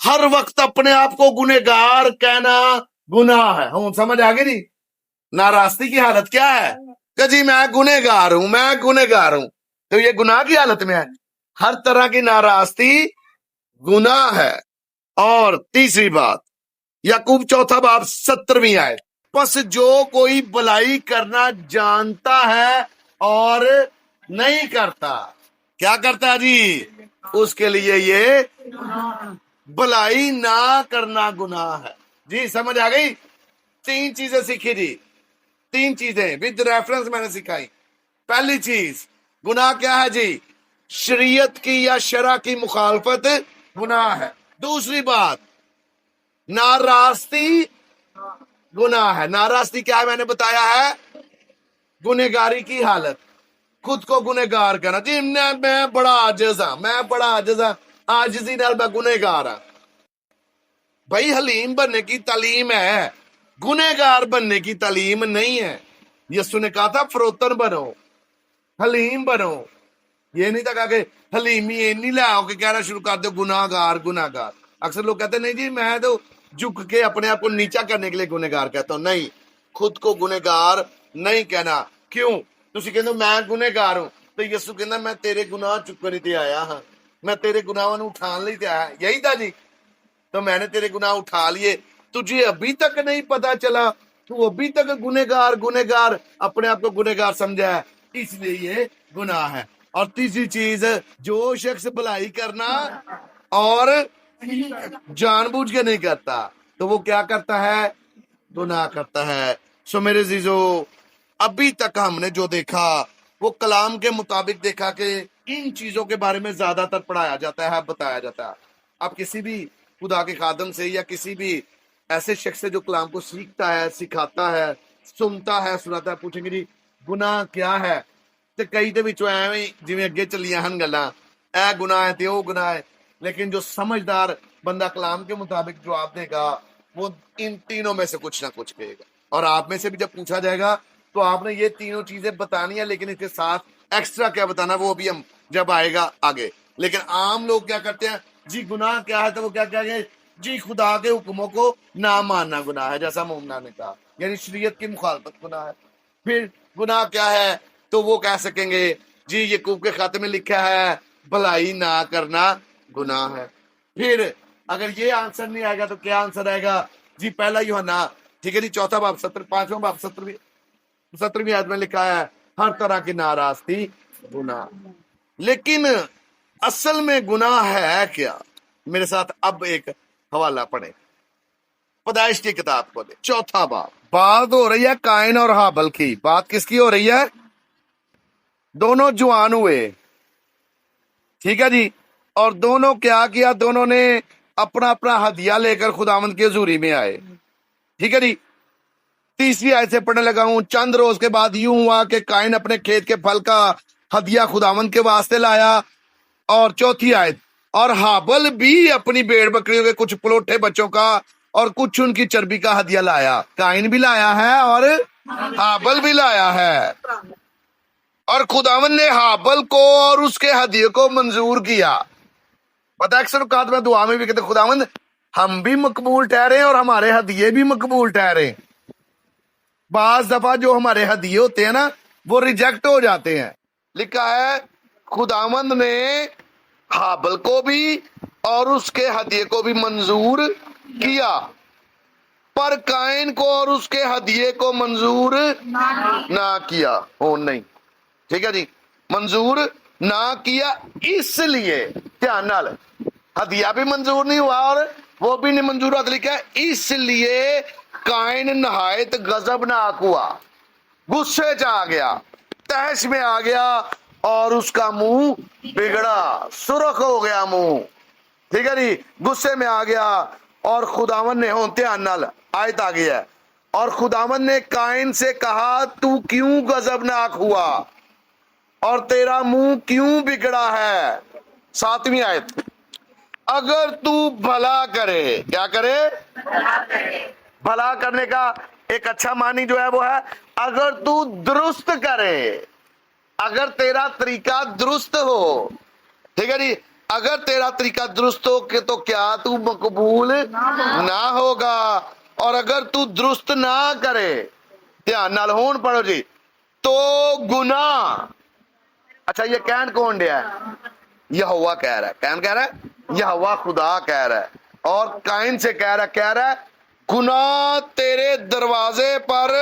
ہر وقت اپنے آپ کو گنہگار کہنا گناہ ہے. ہوں سمجھ آگے نہیں؟ ناراستی کی حالت کیا ہے کہ جی میں گنہگار ہوں، میں گنہگار ہوں، تو یہ گناہ کی حالت میں ہے. ہر طرح کی ناراستی گناہ ہے. اور تیسری بات، یعقوب 4:17 آئے، پس جو کوئی بلائی کرنا جانتا ہے اور نہیں کرتا، کیا کرتا ہے جی؟ اس کے لیے یہ بلائی نہ کرنا گناہ ہے. جی سمجھ آ گئی؟ 3 چیزیں سیکھی جی، 3 چیزیں ود ریفرنس میں نے سکھائی. پہلی چیز، گناہ کیا ہے جی؟ شریعت کی یا شرع کی مخالفت گناہ ہے. دوسری بات، ناراستی گناہ ہے. ناراستی کیا ہے؟ میں نے بتایا ہے گنہگاری کی حالت، خود کو گنہگار کرنا. جی میں بڑا عاجز ہاں، میں بڑا عاجز ہاں، عاجزی نال میں گنہگار ہاں. بھائی حلیم بننے کی تعلیم ہے، گنہگار بننے کی تعلیم نہیں ہے. یسو نے کہا تھا فروتن بنو، حلیم بنو. یہ نہیں تھا کہا کہ حلیمی یہ نہیں لاؤ کہ کہنا شروع کر دو گناہ گار گناہ گار. اکثر لوگ کہتے ہیں نہیں جی میں تو جھک کے اپنے آپ کو نیچا کرنے کے لیے گنہگار کہتا ہوں. نہیں، خود کو گنہگار نہیں کہنا. کیوں؟ تسی کہندے ہو میں گنہگار ہوں، تو یسو کہندا میں تیرے گناہ چکنے تے آیا ہاں، میں تیرے گناہوں نو اٹھان لئی تے آیا. یہی تھا جی، تو میں نے تیرے گناہ اٹھا لیے. تجھے ابھی تک نہیں پتا چلا، تو ابھی تک گنہگار اپنے آپ کو گنہگار سمجھا ہے، اس لیے یہ گناہ ہے. اور تیسری چیز، جو شخص بھلائی کرنا اور جان بوجھ کے نہیں کرتا تو وہ کیا کرتا ہے؟ گناہ کرتا ہے. سو میرے عزیزو، ابھی تک ہم نے جو دیکھا وہ کلام کے مطابق دیکھا کہ ان چیزوں کے بارے میں زیادہ تر پڑھایا جاتا ہے، بتایا جاتا ہے. اب کسی بھی خدا کے خادم سے یا کسی بھی ایسے شخص سے جو کلام کو سیکھتا ہے، سکھاتا ہے، سنتا ہے، سناتا ہے، پوچھیں گے جی گناہ کیا ہے؟ تے کئی دے وچوں ایویں جویں اگے چلیاں ہن گلاں، اے گناہ ہے تے او گناہ ہے. لیکن جو سمجھدار بندہ کلام کے مطابق جواب دے گا وہ ان تینوں میں سے کچھ نہ کچھ کہے گا. اور آپ میں سے بھی جب پوچھا جائے گا تو آپ نے یہ تینوں چیزیں بتانی ہیں، لیکن اس کے ساتھ ایکسٹرا کیا بتانا وہ بھی ہم جب آئے گا آگے. لیکن عام لوگ کیا کرتے ہیں جی گناہ کیا ہے تو وہ کیا کہیں گے جی خدا کے حکموں کو نہ ماننا گناہ ہے، جیسا مومنا نے کہا، یعنی شریعت کی مخالفت گناہ ہے. پھر گناہ کیا ہے تو وہ کہہ سکیں گے جی یعقوب کے خط میں لکھا ہے بھلائی نہ کرنا گناہ ہے. پھر اگر یہ آنسر نہیں آئے گا تو کیا آنسر آئے گا جی پہلا یوحنا، ٹھیک ہے جی 4 باب 5واں باب 17ویں آیت میں لکھا ہے ہر طرح کی ناراستی گناہ. لیکن اصل میں گناہ ہے کیا؟ میرے ساتھ اب ایک حوالہ پڑھیں، پیدائش کی کتاب کو دے 4 باب. بات ہو رہی ہے قائن اور حابل کی. بات کس کی ہو رہی ہے؟ دونوں جوان ہوئے، ٹھیک ہے جی، اور دونوں کیا کیا؟ دونوں نے اپنا اپنا ہدیہ لے کر خداوند کی حضوری میں آئے، ٹھیک ہے جی. تیسری آیت سے پڑھنے لگا ہوں. چند روز کے بعد یوں ہوا کہ قائن اپنے کھیت کے پھل کا ہدیہ خداوند کے واسطے لایا. اور چوتھی آیت، اور حابل بھی اپنی بھیڑ بکریوں کے کچھ پلوٹے بچوں کا اور کچھ ان کی چربی کا ہدیہ لایا. قائن بھی لایا ہے اور حابل بھی لایا ہے. اور خداوند نے حابل کو اور اس کے ہدیے کو منظور کیا. پتہ ہے اکثر اوقات میں دعا میں بھی کہتے خداوند ہم بھی مقبول ٹھہرے اور ہمارے ہدیے بھی مقبول ٹھہرے. بعض دفعہ جو ہمارے ہدیے ہوتے ہیں نا وہ ریجیکٹ ہو جاتے ہیں. لکھا ہے خداوند نے حابل کو بھی اور اس کے ہدیے کو بھی منظور کیا، پر قائن کو اور اس کے ہدیے کو منظور نہ کیا. نہیں، ٹھیک ہے جی، منظور نہ کیا. اس لیے دھیان نال ہدیہ بھی منظور نہیں ہوا اور وہ بھی نہیں منظور ہوا. لکھا ہے اس لیے قائن نہایت غضبناک ہوا، غصے چ آ گیا، تحش میں آ گیا اور اس کا منہ بگڑا، سرخ ہو گیا منہ، ٹھیک ہے جی، غصے میں آ گیا. اور خداوند نے دھیان نال آیت آ گئی ہے، اور خداوند نے قائن سے کہا تو کیوں غضبناک ہوا اور تیرا منہ کیوں بگڑا ہے. 7ویں آیت، اگر تو بھلا کرے، کیا کرے؟ بھلا کرنے کا ایک اچھا معنی جو ہے وہ ہے اگر تو درست کرے، اگر تیرا طریقہ درست ہو، ٹھیک ہے جی، اگر تیرا طریقہ درست ہو کہ تو کیا تو مقبول نہ ہوگا، اور اگر تو درست نہ کرے، دھیان نال ہون پڑھو جی، تو گناہ. اچھا یہ کہن کون دیا ہے؟ یہوہ کہہ رہا ہے. کہن کہہ رہا ہے؟ یہوہ خدا کہہ رہا ہے. اور قائن سے کہہ رہا ہے گناہ تیرے دروازے پر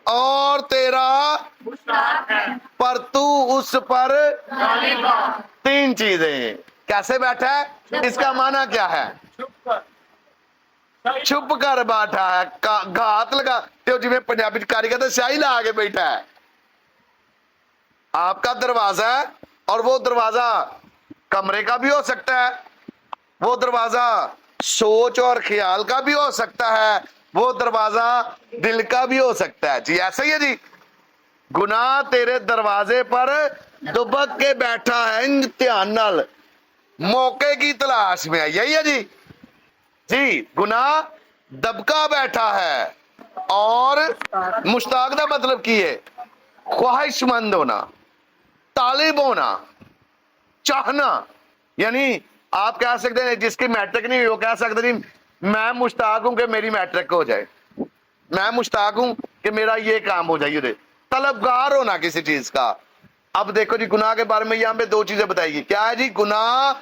اور تیرا پر تو اس پر تین چیزیں. کیسے بیٹھا ہے؟ اس کا معنی کیا ہے؟ چھپ کر بیٹھا ہے. گھات لگا جی میں پنجابی کاری کہتے سیاہی لا کے بیٹھا ہے. آپ کا دروازہ ہے، اور وہ دروازہ کمرے کا بھی ہو سکتا ہے، وہ دروازہ سوچ اور خیال کا بھی ہو سکتا ہے، وہ دروازہ دل کا بھی ہو سکتا ہے. جی ایسا ہی ہے جی. گناہ تیرے دروازے پر دبک کے بیٹھا ہے امتحان نال، موقع کی تلاش میں ہے. یہی ہے جی. جی گناہ دبکا بیٹھا ہے، اور مشتاق کا مطلب کی ہے خواہش مند ہونا، طالب ہونا، چاہنا. یعنی آپ کہہ سکتے ہیں جس کی میٹرک نہیں ہوئی وہ کہہ سکتے نہیں میں مشتاق ہوں کہ میری میٹرک ہو جائے، میں مشتاق ہوں کہ میرا یہ کام ہو جائے. طلبگار ہونا کسی چیز کا. اب دیکھو جی گناہ کے بارے میں یہاں پہ دو چیزیں بتائی گی. کیا ہے جی؟ گناہ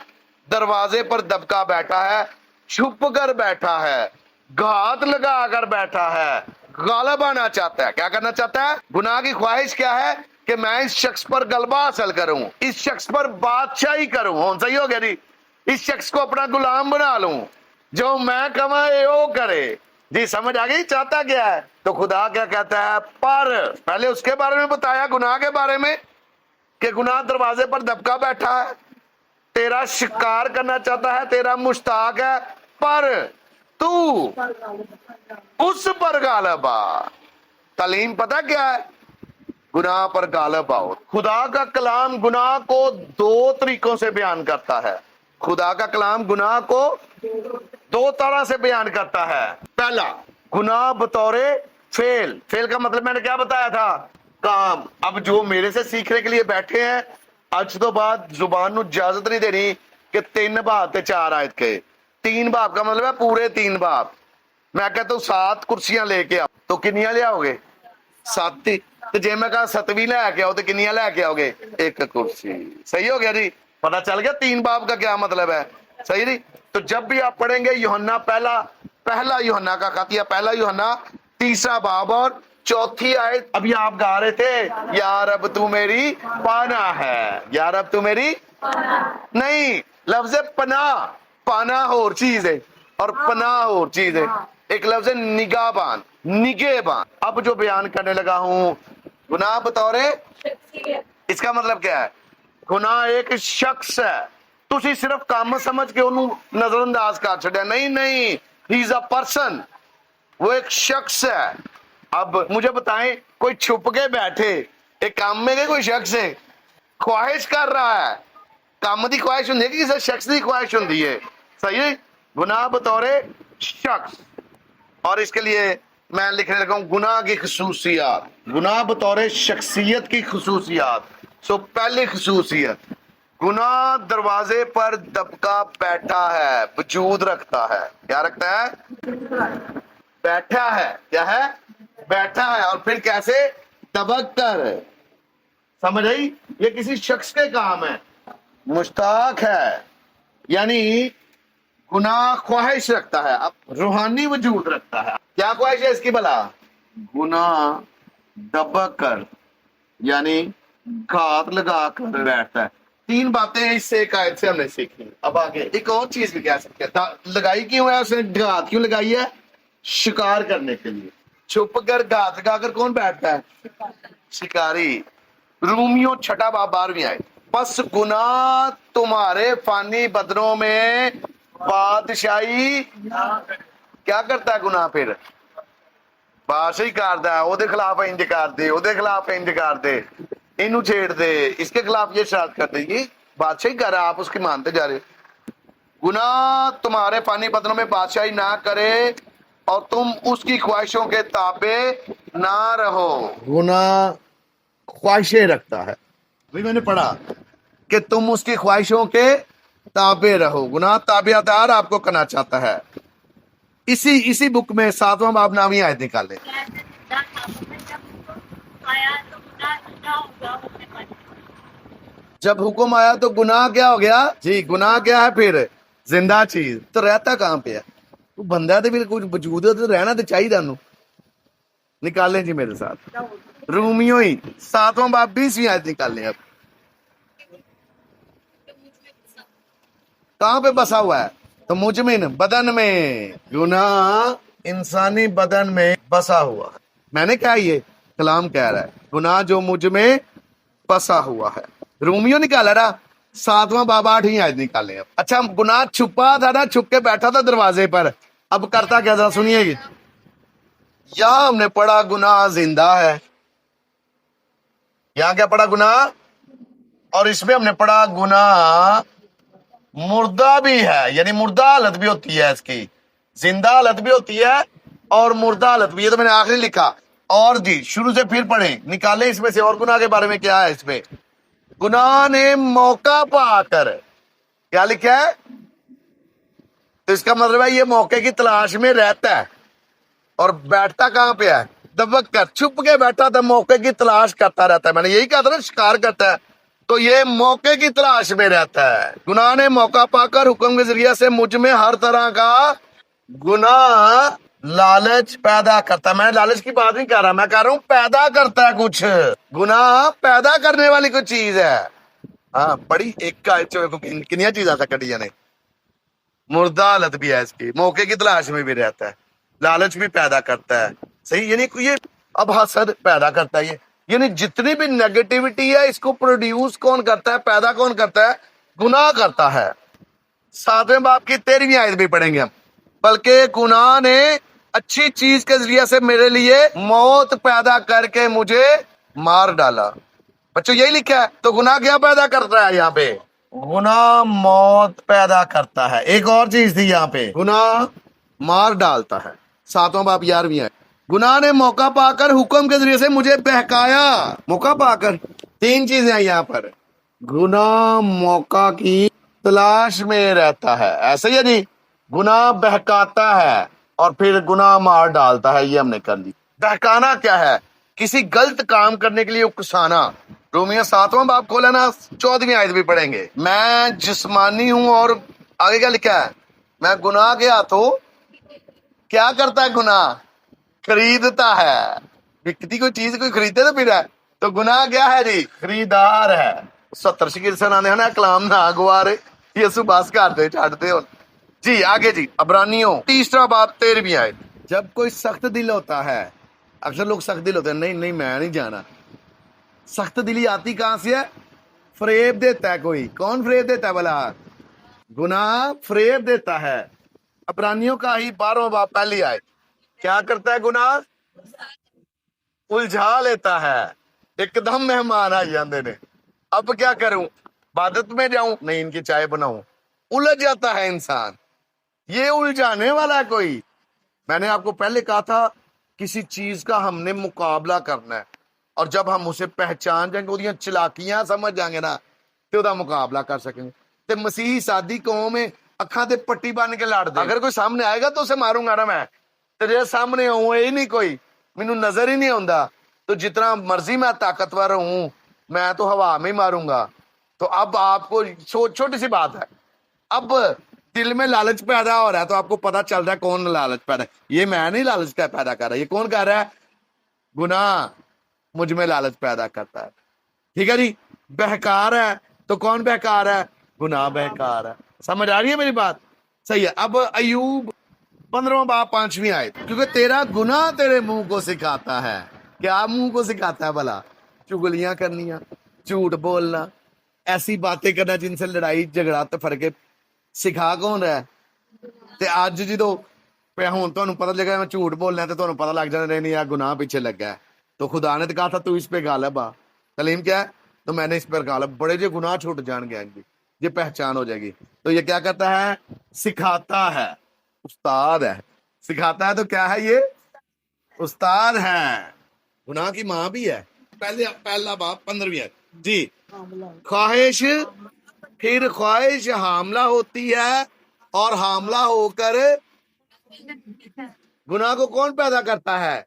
دروازے پر دبکا بیٹھا ہے، چھپ کر بیٹھا ہے، گھات لگا کر بیٹھا ہے، غالب آنا چاہتا ہے. کیا کرنا چاہتا ہے؟ گناہ کی خواہش کیا ہے؟ کہ میں اس شخص پر غلبہ حاصل کروں، اس شخص پر بادشاہی کروں. صحیح ہو گیا جی. اس شخص کو اپنا غلام بنا لوں، جو میں کمائے وہ کرے. جی سمجھ آ گئی چاہتا کیا ہے؟ تو خدا کیا کہتا ہے؟ پر پہلے اس کے بارے میں بتایا، گناہ کے بارے میں، کہ گناہ دروازے پر دبکا بیٹھا ہے، تیرا شکار کرنا چاہتا ہے، تیرا مشتاق ہے، پر تو اس پر غالب آ. تعلیم پتہ کیا ہے؟ گناہ پر غالب آؤ. خدا کا کلام گناہ کو دو طریقوں سے بیان کرتا ہے. خدا کا کلام گناہ کو دو طرح سے بیان کرتا ہے. پہلا، گناہ بطور فعل. فعل کا مطلب میں نے کیا بتایا تھا؟ کام. اب جو میرے سے سیکھنے کے لیے بیٹھے ہیں، اج تو بعد زبان نو اجازت نہیں دینی کہ 3 باب تے 4 آیت کے. 3 باب کا مطلب ہے پورے 3 باب. میں کہتا ہوں 7 کرسیاں لے کے آؤ تو کنیاں لے آؤ گے؟ 7 ہی. تو جے میں کہا 7ویں لے کے آؤ تو کنیاں لے کے آؤ گے؟ 1 کرسی. صحیح ہو گیا جی. پتہ چل گیا 3 باب کا کیا مطلب ہے. صحیح نہیں. تو جب بھی آپ پڑھیں گے یوحنا پہلا یوحنا کا خط، یا پہلا یوحنا 3 باب اور 4 آیت. ابھی آپ گا رہے تھے یا رب تو میری پناہ ہے، یا رب تو میری نہیں. لفظ پناہ، پانا اور چیز ہے اور پناہ اور چیز ہے. ایک لفظ نگہبان، نگہبان. اب جو بیان کرنے لگا ہوں گناہ بطور، اس کا مطلب کیا ہے؟ گناہ ایک شخص ہے. تسی صرف کام سمجھ کے انہوں نظر انداز کر چھڑیا. نہیں، ہی از اے پرسن. وہ ایک شخص ہے. اب مجھے بتائیں، کوئی چھپ کے بیٹھے ایک کام میں کوئی شخص ہے خواہش کر رہا ہے، کام دی خواہش ہوندی ہے کہ کسی شخص دی خواہش ہوندی ہے. صحیح ہے. گناہ بطور شخص. اور اس کے لیے میں لکھنے لگا ہوں گناہ کی خصوصیات. گناہ بطور شخصیت کی خصوصیات. سو پہلی خصوصیت، گناہ دروازے پر دبکا بیٹھا ہے، وجود رکھتا ہے. کیا رکھتا ہے؟ بیٹھا ہے. کیا ہے؟ بیٹھا ہے. اور پھر کیسے؟ دبک کر. سمجھ آئی؟ یہ کسی شخص کے کام ہے. مشتاق ہے، یعنی گناہ خواہش رکھتا ہے، اب روحانی وجود رکھتا ہے. کیا خواہش ہے اس کی بھلا؟ گناہ دبک کر، یعنی گھات لگا کر بیٹھتا ہے. 3 باتیں اس سے ایک آیت سے ہم نے سیکھی. اب آگے ایک اور چیز بھی کہہ سکتے ہیں. لگائی کیوں ہے اس نے گھات کیوں لگائی ہے؟ شکار کرنے کے لیے. چھپ کر گھات لگا کر کون بیٹھتا ہے؟ شکاری. رومیو 6 باب 12 آئے. پس گناہ تمہارے فانی بدنوں میں بادشاہی کیا کرتا ہے؟ گناہ پھر بادشاہی کرتا ہے. وہ خلاف انج کر دے، وہ خلاف انج کر دے، اینو چھیڑ دے، اس کے خلاف یہ شرط کر دے. یہ بادشاہی کر رہا ہے، آپ اس کی مانتے جا رہے. گناہ تمہارے فانی بدنوں میں بادشاہی نہ کرے اور تم اس کی خواہشوں کے تابع نہ رہو. گناہ خواہشیں رکھتا ہے. میں نے پڑھا کہ تم اس کی خواہشوں کے تابع رہو. گناہ تابع دار آپ کو کرنا چاہتا ہے. اسی بک میں 7واں باب نامی آیت نکالے. جب حکم آیا تو گناہ کیا ہو گیا جی؟ گناہ کیا ہے پھر؟ زندہ چیز. تو رہتا کہاں پہ ہے؟ تو بندہ تو پھر کچھ وجود ہے تو رہنا تو چاہیے تھانوں. نکالیں جی میرے ساتھ رومیو ہی 7واں باب 20ویں آیت نکال لیں. اب کہاں پہ بسا ہوا ہے؟ تو مجمن بدن میں. گناہ انسانی بدن میں بسا ہوا ہے. میں نے کہا یہ کلام کہہ رہا ہے گناہ جو مجھ میں بسا ہوا ہے. رومیو نکالا نا 7واں باب 8ویں آیت نکالے. اب اچھا گناہ چھپا تھا نا, چھپ کے بیٹھا تھا دروازے پر. اب کرتا کیا تھا سنیے گی. یہاں ہم نے پڑھا گناہ زندہ ہے. یہاں کیا پڑھا؟ گناہ. اور اس میں ہم نے پڑھا گناہ مردہ بھی ہے, یعنی مردہ حالت بھی ہوتی ہے اس کی, زندہ حالت بھی ہوتی ہے اور مردہ حالت بھی. یہ تو میں نے آخری لکھا. اور جی شروع سے پھر پڑھیں, نکالیں اس میں سے. اور گناہ کے بارے میں کیا ہے اس میں؟ گناہ نے موقع پا کر کیا لکھا ہے؟ تو اس کا مطلب ہے یہ موقع کی تلاش میں رہتا ہے اور بیٹھتا کہاں پہ ہے؟ دبک کر, چھپ کے بیٹھا تھا, موقع کی تلاش کرتا رہتا ہے. میں نے یہی کہا تھا نا, شکار کرتا ہے. تو یہ موقع کی تلاش میں رہتا ہے. گناہ نے موقع پا کر حکم کے ذریعے سے مجھ میں ہر طرح کا گناہ لالچ پیدا کرتا ہے. میں لالچ کی بات نہیں کر رہا, میں کہہ رہا ہوں پیدا کرتا ہے کچھ. گناہ پیدا کرنے والی کوئی چیز ہے. ہاں پڑھی ایک کا کنیا چیزاں تھا کٹیا نے. مردہ حالت بھی ہے اس کی, موقع کی تلاش میں بھی رہتا ہے, لالچ بھی پیدا کرتا ہے. صحیح, یعنی یہ اب حسد پیدا کرتا ہے. یہ یعنی جتنی بھی نیگیٹیوٹی ہے اس کو پروڈیوس کون کرتا ہے, پیدا کون کرتا ہے؟ گناہ کرتا ہے. 7ویں باب کی 13ویں آیت بھی پڑھیں گے ہم. بلکہ گناہ نے اچھی چیز کے ذریعے سے میرے لیے موت پیدا کر کے مجھے مار ڈالا. بچوں یہی لکھا ہے. تو گناہ کیا پیدا کرتا ہے یہاں پہ؟ گناہ موت پیدا کرتا ہے. ایک اور چیز تھی یہاں پہ, گناہ مار ڈالتا ہے. 7واں باب 11ویں آیت. گناہ نے موقع پا کر حکم کے ذریعے سے مجھے بہکایا. موقع پا کر 3 چیزیں ہیں یہاں پر. گناہ موقع کی تلاش میں رہتا ہے, ایسے ہی نہیں, گناہ بہکاتا ہے اور پھر گناہ مار ڈالتا ہے. یہ ہم نے کر لی. بہکانا کیا ہے؟ کسی غلط کام کرنے کے لیے اکسانا. رومیہ 7واں باب کھولا نا, 14ویں آیت بھی پڑھیں گے. میں جسمانی ہوں اور آگے کیا لکھا ہے؟ میں گناہ کے ہاتھوں کیا کرتا ہے؟ گناہ خریدتا ہے. بکتی کوئی چیز کوئی خریدتے تو پھر ہے. تو گناہ کیا ہے جی؟ خریدار ہے. 70 شکر سنانے ہیں نا کلام نہ گوارے, یسو باس کرتے چھاڑتے ہو جی. آگے جی عبرانیوں 3واں باب 13ویں آیت. جب کوئی سخت دل ہوتا ہے, اکثر لوگ سخت دل ہوتے ہیں, نہیں میں نہیں جانا. سخت دلی آتی کہاں سے ہے؟ فریب دیتا ہے کوئی. کون فریب دیتا ہے بلا؟ گناہ فریب دیتا ہے. عبرانیوں کا ہی 12واں باب پہلی آیت. کیا کرتا ہے گناہ؟ الجھا لیتا ہے. ایک دم مہمان آ جاندے نے, اب کیا کروں؟ عبادت میں جاؤں؟ نہیں ان کی چائے بناؤں. الجھ جاتا ہے انسان. یہ الجھانے والا ہے کوئی. میں نے آپ کو پہلے کہا تھا کسی چیز کا ہم نے مقابلہ کرنا ہے, اور جب ہم اسے پہچان جائیں گے, وہ چلاکیاں سمجھ جائیں گے نا, تو دا مقابلہ کر سکیں گے. تے مسیحی سادی قوم میں اکھاں تے پٹی بن کے لڑ دے. اگر کوئی سامنے آئے گا تو اسے ماروں گا نا میں. تیرے سامنے ہوں ہی نہیں کوئی, مینوں نظر ہی نہیں آندا, تو جتنا مرضی میں طاقتور ہوں میں تو ہوا میں ہی ماروں گا. تو اب آپ کو چھوٹی سی بات ہے, اب دل میں لالچ پیدا ہو رہا ہے تو آپ کو پتا چل رہا ہے کون لالچ پیدا. یہ میں نہیں لالچ کا پیدا کر رہا, یہ کون کر رہا ہے؟ گناہ مجھ میں لالچ پیدا کرتا ہے. ٹھیک ہے جی. بہکار ہے تو کون بہکار ہے؟ گناہ بہکار ہے. سمجھ آ رہی ہے میری بات؟ صحیح ہے. اب ایوب 15واں باب 5ویں آیت. کیونکہ تیرا گناہ تیرے منہ کو سکھاتا ہے. کیا منہ کو سکھاتا ہے بلا؟ چگلیاں کرنیاں, جھوٹ بولنا, ایسی باتیں کرنا جن سے لڑائی جھگڑا تفرقے. سکھا کون رہا ہے؟ تے اج جدوں پہ ہوں تانوں پتہ لگا میں جھوٹ بولنا ہے, تے تانوں پتہ لگ جانا نہیں یار گناہ پیچھے لگا ہے. تو خدا نے تو کہا تھا تو اس پہ غالب آ. تعلیم کیا ہے؟ تو میں نے اس پر غالب. بڑے جو گناہ چھوٹ جان گے گی, یہ پہچان ہو جائے گی. تو یہ کیا کرتا ہے؟ سکھاتا ہے. استاد ہے. سکھاتا ہے تو کیا ہے یہ؟ استاد ہے. گناہ کی ماں بھی ہے. پہلا باب 15ویں آیت جی. خواہش پھر خواہش حاملہ ہوتی ہے اور حاملہ ہو کر گناہ کو کون پیدا کرتا ہے؟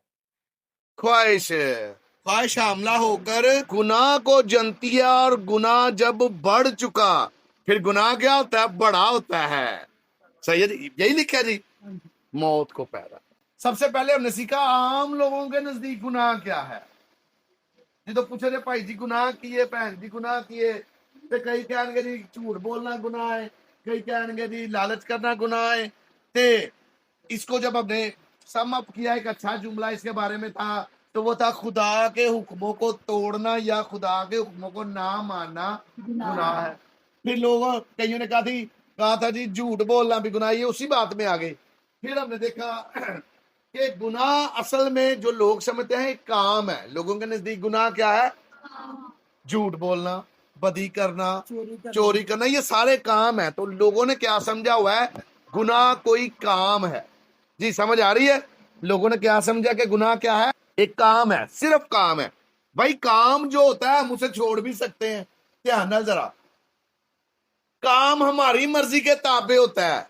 خواہش حاملہ ہو کر گناہ کو جنتی ہے، اور گناہ جب بڑھ چکا پھر گناہ کیا ہوتا ہے؟ بڑا ہوتا ہے۔ صحیح ہے جی، یہی لکھا جی، موت کو پیدا۔ سب سے پہلے ہم نے سیکھا عام لوگوں کے نزدیک گناہ کیا ہے۔ جی تو پوچھے جی بھائی جی گناہ کیے، بہن جی گناہ کیے، تو کئی کہیں گے جی جھوٹ بولنا گناہ ہے، کئی کہیں گے جی لالچ کرنا گناہ ہے۔ تے اس کو جب ہم نے سم اپ کیا، ایک اچھا جملہ اس کے بارے میں تھا، تو وہ تھا خدا کے حکموں کو توڑنا یا خدا کے حکموں کو نہ ماننا گناہ ہے۔ پھر لوگوں کئیوں نے کہا تھا جی جھوٹ بولنا بھی گناہ، یہ اسی بات میں آگے۔ پھر ہم نے دیکھا کہ گناہ اصل میں جو لوگ سمجھتے ہیں ایک کام ہے۔ لوگوں کے نزدیک گناہ کیا ہے؟ جھوٹ بولنا، بدی کرنا، چوری کرنا، یہ سارے کام ہیں۔ تو لوگوں نے کیا سمجھا ہوا ہے؟ گناہ کوئی کام ہے۔ جی سمجھ آ رہی ہے؟ لوگوں نے کیا سمجھا کہ گناہ کیا ہے؟ ایک کام ہے، صرف کام ہے۔ بھائی کام جو ہوتا ہے ہم اسے چھوڑ بھی سکتے ہیں، دھیان نہ ذرا، کام ہماری مرضی کے تابع ہوتا ہے۔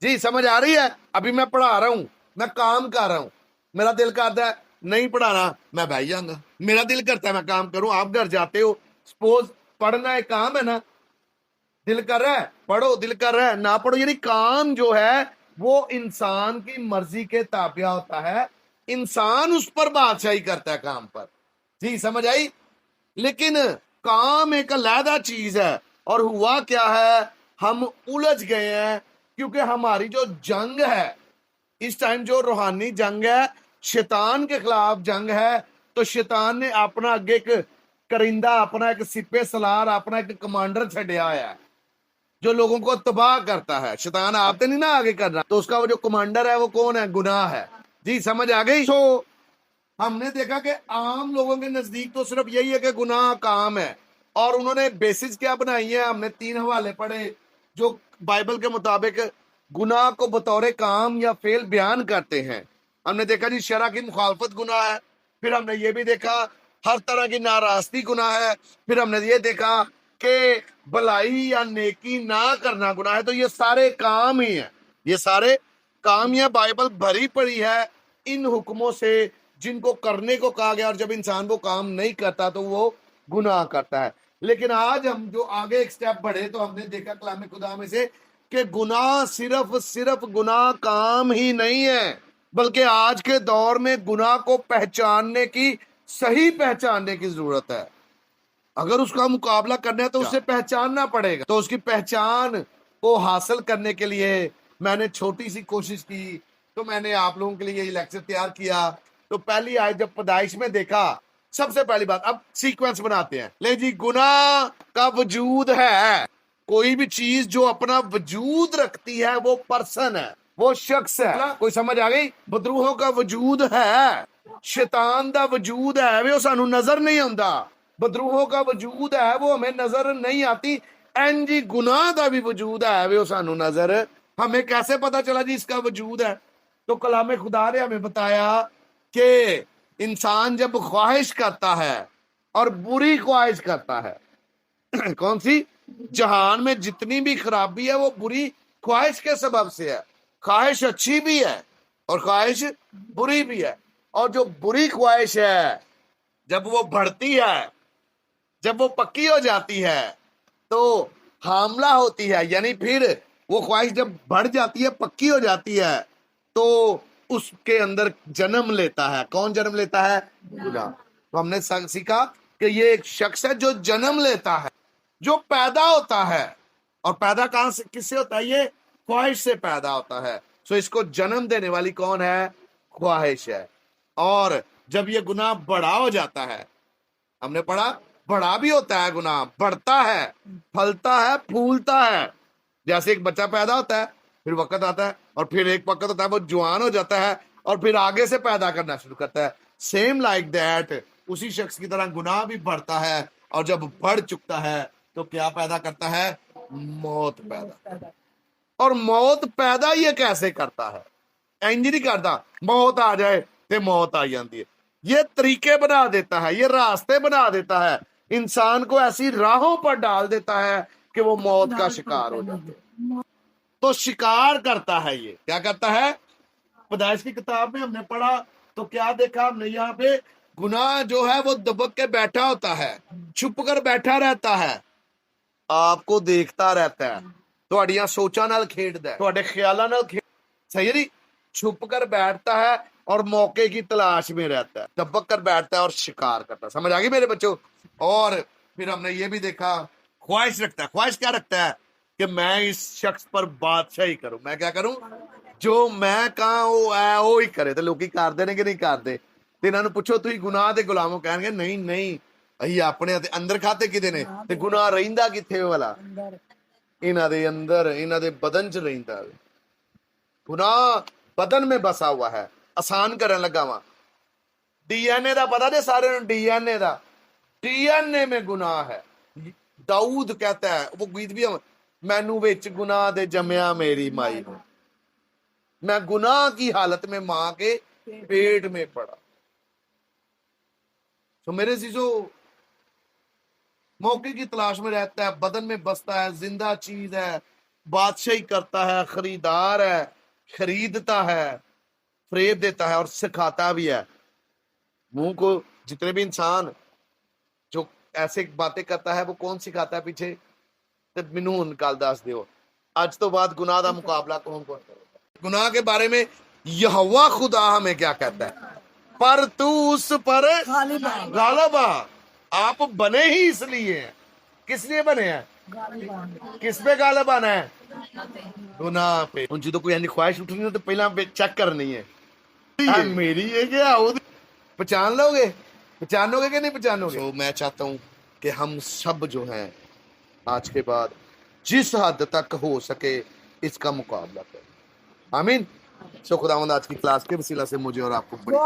جی سمجھ آ رہی ہے؟ ابھی میں پڑھا رہا ہوں، میں کام کر رہا ہوں، میرا دل کرتا ہے نہیں پڑھانا، میں بیٹھ جاؤں گا۔ میرا دل کرتا ہے میں کام کروں، آپ گھر جاتے ہو، سپوز پڑھنا ایک کام ہے نا، دل کر رہا ہے پڑھو، دل کر رہا ہے نہ پڑھو، یعنی کام جو ہے وہ انسان کی مرضی کے تابع ہوتا ہے، انسان اس پر بادشاہی کرتا ہے کام پر۔ جی سمجھ آئی؟ لیکن کام ایک علیحدہ چیز ہے، اور ہوا کیا ہے؟ ہم الجھ گئے ہیں، کیونکہ ہماری جو جنگ ہے اس ٹائم، جو روحانی جنگ ہے، شیطان کے خلاف جنگ ہے، تو شیطان نے اپنا اگے ایک کرندہ، اپنا ایک سپہ سالار، اپنا ایک کمانڈر چھڈیا ہے جو لوگوں کو تباہ کرتا ہے۔ شیطان آپ تو نہیں نا آگے کر رہا، تو اس کا وہ جو کمانڈر ہے وہ کون ہے؟ گناہ ہے۔ جی سمجھ آ گئی؟ تو ہم نے دیکھا کہ عام لوگوں کے نزدیک تو صرف یہی ہے کہ گناہ کام ہے، اور انہوں نے بیسس کیا بنائی ہے؟ ہم نے 3 حوالے پڑھے جو بائبل کے مطابق گناہ کو بطور کام یا فعل بیان کرتے ہیں۔ ہم نے دیکھا جی شرع کی مخالفت گناہ ہے، پھر ہم نے یہ بھی دیکھا ہر طرح کی ناراستی گناہ ہے، پھر ہم نے یہ دیکھا کہ بھلائی یا نیکی نہ کرنا گناہ ہے۔ تو یہ سارے کام ہی ہیں، یہ سارے کام ہی ہیں۔ بائبل بھری پڑی ہے ان حکموں سے جن کو کرنے کو کہا گیا، اور جب انسان وہ کام نہیں کرتا تو وہ گناہ کرتا ہے۔ لیکن آج ہم جو آگے ایک سٹیپ بڑھے تو ہم نے دیکھا کلام خدا میں سے کہ گناہ صرف گناہ کام ہی نہیں ہے، بلکہ آج کے دور میں گناہ کو پہچاننے کی، صحیح پہچاننے کی ضرورت ہے۔ اگر اس کا مقابلہ کرنا ہے تو اسے پہچاننا پڑے گا۔ تو اس کی پہچان کو حاصل کرنے کے لیے میں نے چھوٹی سی کوشش کی، تو میں نے آپ لوگوں کے لیے یہ لیکچر تیار کیا۔ تو پہلی آیت جب پیدائش میں دیکھا، سب سے پہلی بات، اب سیکوینس بناتے ہیں، لے جی گناہ کا وجود ہے، کوئی بھی چیز جو اپنا وجود رکھتی ہے وہ پرسن ہے، وہ شخص ہے۔ کوئی سمجھ آ گئی؟ بدروہوں کا وجود ہے، شیطان دا وجود ہے، وہ سانو نظر نہیں آتا، بدروہوں کا وجود ہے وہ ہمیں نظر نہیں آتی، این جی گناہ دا بھی وجود ہے وہ سانو نظر۔ ہمیں کیسے پتا چلا جی اس کا وجود ہے؟ تو کلام خدا نے ہمیں بتایا کہ انسان جب خواہش کرتا ہے اور بری خواہش کرتا ہے، کون سی؟ جہان میں جتنی بھی خرابی ہے وہ بری خواہش کے سبب سے ہے۔ خواہش اچھی بھی ہے اور خواہش بری بھی ہے، اور جو بری خواہش ہے جب وہ بڑھتی ہے، جب وہ پکی ہو جاتی ہے تو حاملہ ہوتی ہے، یعنی پھر وہ خواہش جب بڑھ جاتی ہے، پکی ہو جاتی ہے، تو اس کے اندر جنم لیتا ہے۔ کون جنم لیتا ہے؟ گناہ۔ تو ہم نے سیکھا کہ یہ ایک شخص ہے جو جنم لیتا ہے، جو پیدا ہوتا ہے، اور پیدا کہاں سے، کس سے ہوتا ہے؟ یہ خواہش سے پیدا ہوتا ہے۔ سو اس کو جنم دینے والی کون ہے؟ خواہش ہے۔ اور جب یہ گناہ بڑا ہو جاتا ہے، ہم نے پڑھا بڑا بھی ہوتا ہے گناہ، بڑھتا ہے، پھلتا ہے، پھولتا ہے۔ جیسے ایک بچہ پیدا ہوتا ہے، پھر وقت آتا ہے، اور پھر ایک وقت ہوتا ہے وہ جوان ہو جاتا ہے، اور پھر آگے سے پیدا کرنا شروع کرتا ہے۔ سیم لائک دیٹ، اسی شخص کی طرح گناہ بھی بڑھتا ہے، اور جب بڑھ چکتا ہے تو کیا پیدا کرتا ہے؟ موت پیدا۔ اور موت پیدا یہ کیسے کرتا ہے؟ اینج نہیں کرتا موت آ جائے تے موت آ جاتی ہے، یہ طریقے بنا دیتا ہے، یہ راستے بنا دیتا ہے، انسان کو ایسی راہوں پر ڈال دیتا ہے کہ وہ موت کا شکار ہو جاتے ہیں. تو شکار کرتا ہے یہ. کیا کرتا ہے؟ پیدائش کی کتاب میں ہم نے پڑھا تو کیا دیکھا ہم نے یہاں پہ؟ گناہ جو ہے وہ دبک کے بیٹھا ہوتا ہے, چھپ کر بیٹھا رہتا ہے, آپ کو دیکھتا رہتا ہے, تہاڈیاں سوچاں نال کھیڈدا ہے, تہاڈے خیالاں نال صحیح نہیں, چھپ کر بیٹھتا ہے اور موقع کی تلاش میں رہتا ہے, دبک کر بیٹھتا ہے اور شکار کرتا ہے. سمجھ آ گئی میرے بچوں؟ اور پھر ہم نے یہ بھی دیکھا خواہش رکھتا ہے. خواہش کیا رکھتا ہے؟ کہ میں اس شخص پر بادشاہی کروں. میں کیا کروں؟ جو میں کہاں وہ ہی کرے. تو لوگ کردے نے کہ نہیں کردے؟ تے انہاں نوں پوچھو تسی گناہ دے غلاموں, کہن گے نہیں نہیں ائی اپنے اندر کھاتے کدے نے, تے گناہ رہندا کتھے والا؟ انہاں دے اندر, انہاں دے بدن چ رہندا. گناہ بدن میں بسا ہوا ہے. آسان کرن لگا وا, ڈی این اے دا پتا دے سارے نوں, ڈی این اے دا, ڈی این اے میں گناہ ہے. داؤد کہتا ہے, وہ گیت بھی مینوں وچ گناہ دے جمیا میری مائی نے, میں گناہ کی حالت میں ماں کے پیٹ میں پڑا. تو میرے عزیزو, موقع کی تلاش میں رہتا ہے, بدن میں بستا ہے, زندہ چیز ہے, بادشاہی کرتا ہے, خریدار ہے, خریدتا ہے, فریب دیتا ہے اور سکھاتا بھی ہے. منہ کو جتنے بھی انسان جو ایسے باتیں کرتا ہے وہ کون سکھاتا ہے پیچھے؟ مینوں نکال دس دیو, اج تو بعد گناہ دا مقابلہ کون کرے گا؟ گناہ کے بارے میں یہوہ خدا ہمیں کیا کہتا ہے؟ پر تو اس پر غالب آ. آپ بنے ہی اس لیے ہیں. کس لیے بنے ہیں؟ کس پہ غالب آنا ہے؟ گناہ پہ. ہن جدوں کوئی اینی خواہش اٹھنی ہو تو پہلا چیک کرنی ہے میری ہے کیا پہچان لو گے؟ پہچانو گے کہ نہیں پہچانو گے؟ تو میں چاہتا ہوں کہ ہم سب جو ہیں آج کے بعد جس حد تک ہو سکے اس کا مقابلہ کریں. آمین. سو خداوند آج کی کلاس کے وسیلہ سے مجھے اور آپ کو بڑی